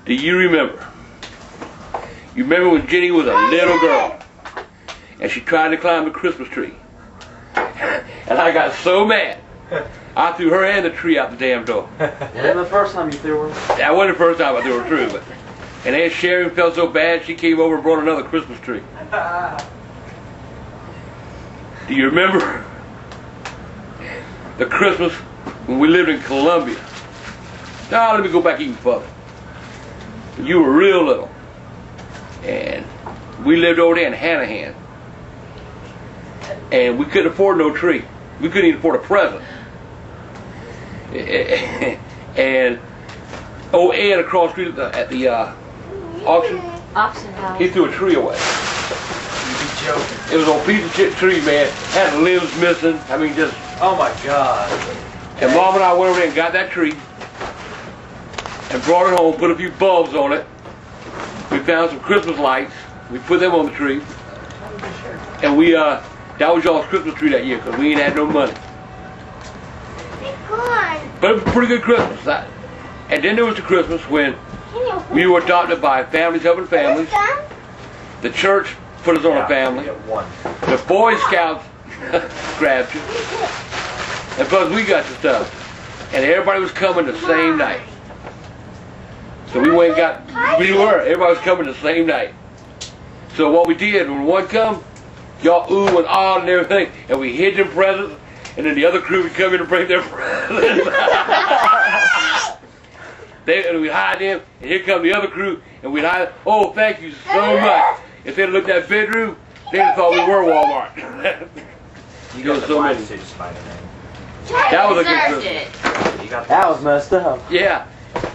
Do you remember? You remember when Jenny was a little girl and she tried to climb the Christmas tree? And I got so mad, I threw her and the tree out the damn door. Wasn't the first time you threw her? That wasn't the first time I threw her tree, but and Aunt Sharon felt so bad she came over and brought another Christmas tree. Do you remember the Christmas when we lived in Columbia? Now let me go back even further. When you were real little, and we lived over there in Hanahan, and we couldn't afford no tree. We couldn't even afford a present. And old Ed across the street at the auction house. He threw a tree away. You be joking. It was a piece of shit tree, man. Had limbs missing. I mean, just. Oh my God. And Mom and I went over there and got that tree and brought it home, put a few bulbs on it. We found some Christmas lights. We put them on the tree. And we, that was y'all's Christmas tree that year because we ain't had no money. But it was a pretty good Christmas. And then there was the Christmas when we were adopted by Families Helping Families. The church put us on a family. The Boy Scouts grabbed you. And plus we got the stuff. And everybody was coming the same night. So we went and got, everybody was coming the same night. So what we did, when one come, y'all ooh and ah and everything, and we hid them presents, and then the other crew would come in and bring their presents. And we'd hide them, and here come the other crew, and we'd hide, oh, thank you so much. If they'd looked at that bedroom, they'd have thought we were Walmart. You got so many. That was a good Christmas. That was messed up. Yeah.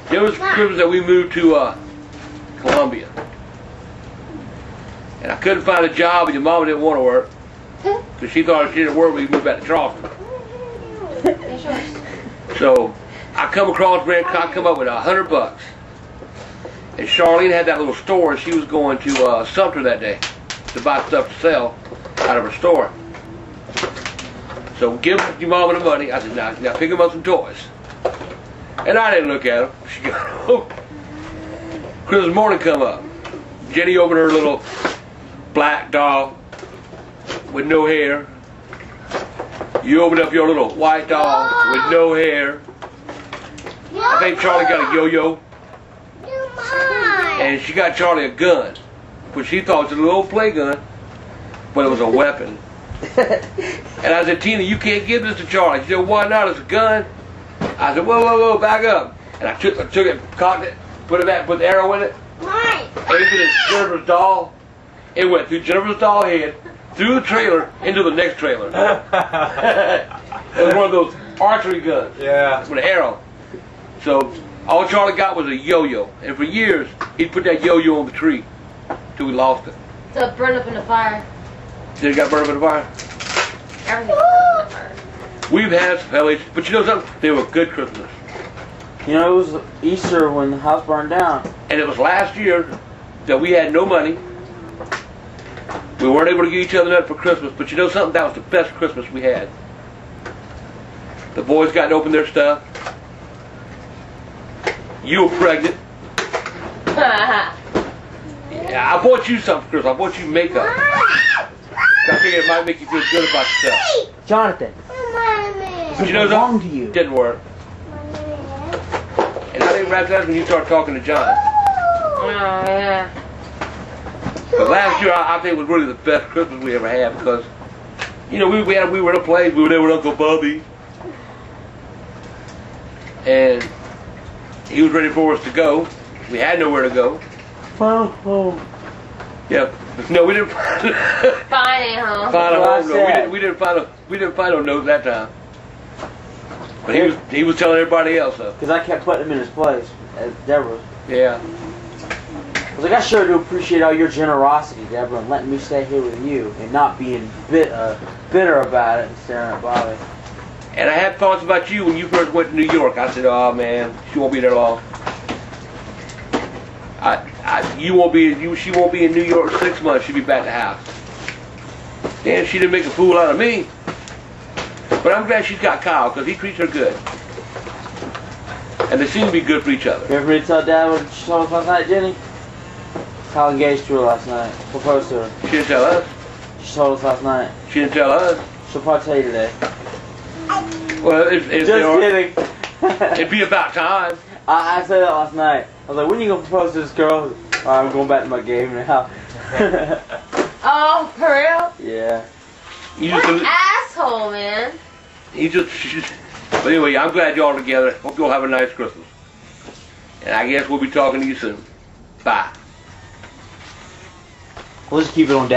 There was Christmas that we moved to Columbia. And I couldn't find a job, and your mama didn't want to work. Because she thought if she didn't work, we'd move back to Charleston. So I come across, I come up with $100. And Charlene had that little store, and she was going to Sumter that day to buy stuff to sell out of her store. So give your mama the money. I said, now pick them up some toys. And I didn't look at them. She got home. Christmas morning come up. Jenny opened her little black doll with no hair. You opened up your little white doll with no hair. I think Charlie got a yo-yo. And she got Charlie a gun, which she thought was a little old play gun, but it was a weapon. And I said, Tina, you can't give this to Charlie. She said, why not? It's a gun. I said, whoa, back up. And I took it, cocked it, put it back, put the arrow in it, aimed it at Jennifer's doll. It went through Jennifer's doll head, through the trailer, into the next trailer. It was one of those archery guns. Yeah. With an arrow. So all Charlie got was a yo-yo. And for years, he'd put that yo-yo on the tree till we lost it. So it burned up in the fire. Did it got burned up in the fire? Everything burned up in the fire. We've had some hellish, but you know something? They were good Christmas. You know, it was Easter when the house burned down. And it was last year that we had no money. We weren't able to give each other nothing for Christmas, but you know something? That was the best Christmas we had. The boys got to open their stuff. You were pregnant. Yeah, I bought you something for Christmas. I bought you makeup. I figured it might make you feel good about yourself. Jonathan. But you know something? You. Didn't work. And I think right that's when you start talking to John. Oh, yeah. But last year I think was really the best Christmas we ever had because, you know, we were in a place, we were there with Uncle Bubby. And he was ready for us to go. We had nowhere to go. Oh. Yeah. No, we didn't Find a home. find a home. No, we didn't find a note that time. But he was telling everybody else though. Because I kept putting him in his place at Deborah's. Yeah. I was like, I sure do appreciate all your generosity, Deborah, and letting me stay here with you and not being bitter about it and staring at Bobby. And I had thoughts about you when you first went to New York. I said, oh man, she won't be there long. She won't be in New York 6 months. She'll be back at the house. Damn, she didn't make a fool out of me. But I'm glad she's got Kyle because he treats her good. And they seem to be good for each other. You ever tell Dad what she told us last night, Jenny? Kyle engaged to her last night. Proposed to her. She didn't tell us. She told us last night. She didn't tell us. She'll probably tell you today. Well, if Just they are, kidding. it'd be about time. I said that last night. I was like, when you gonna propose to this girl? Alright, I'm going back to my game now. Oh, for real? Yeah. You What just, asshole, man. But anyway, I'm glad y'all are together. Hope y'all have a nice Christmas. And I guess we'll be talking to you soon. Bye. We'll just keep it on Dad.